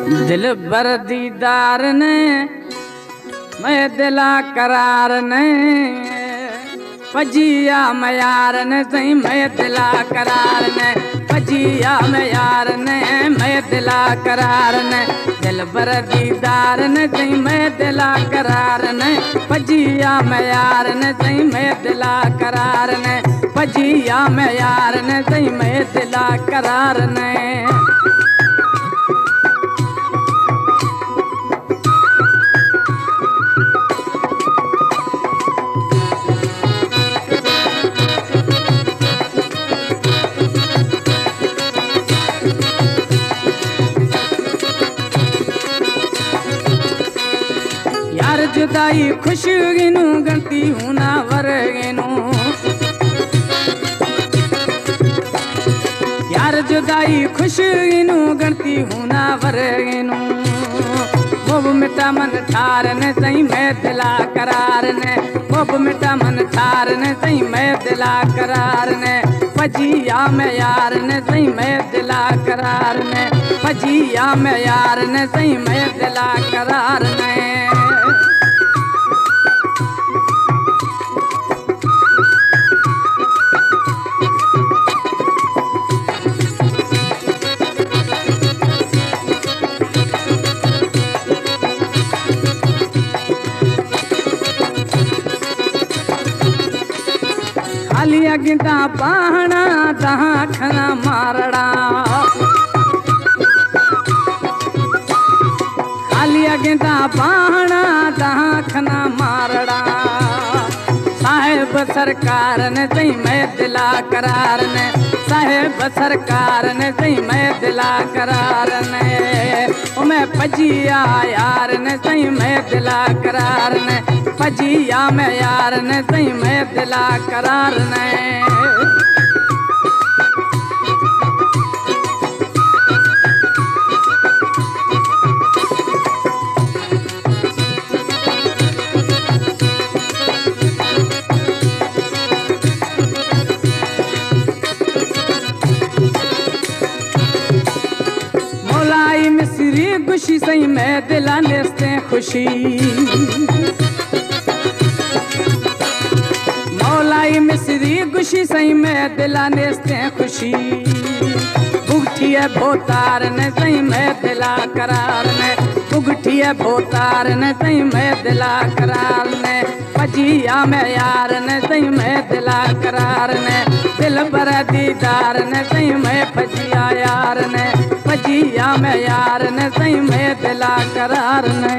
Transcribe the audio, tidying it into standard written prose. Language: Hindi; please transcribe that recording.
दिल बर दीदार ने मैं दिला करार ने पजिया मैं यार ने सही मैं दिला करार ने पजिया मैं यार ने मैं दिला करार ने दिल बर दीदार ने सही मैं दिला करार ने पजिया मैं यार ने सही मैं दिला करार ने पजिया मैं यार ने सही मैं दिला करार ने। यार जुदाई खुश गिनू गणती हूँ ना वर गिनू यार जुदाई खुश गिनू गणती हूँ ना वर गिनू मोब मिटा मन ठार ने सही मैं दिला करार ने मोब मिटा मन ठार ने सही मैं दिला करार ने पजिया में यार ने सही मैं दिला करार ने पजिया में यार ने सही मैं दिला करार ने। खाली अगिता पाहना दहा खना मारड़ा खाली अगिता पाहना दहा खना मारड़ा साहेब सरकार ने सही मैं दिला करार ने साहेब सरकार ने सही मैं दिला करार ने मैं पजिया यार ने सही मैं दिला करार ने पजिया में यार ने सही मैं दिला करार ने। मौलाई मिस्री खुशी सही मैं दिलाने से खुशी मौलाई मिस्री खुशी सही मैं दिलाने से खुशी भुगठी है भोतार ने सही मैं दिला करार ने भुगठी है भोतार ने सही मैं दिला करार ने पजिया में यार ने सही मैं दिला करार ने दिल बर दीदार ने सही मैं पजिया यार ने पजिया में यार ने सही मैं दिला करार ने।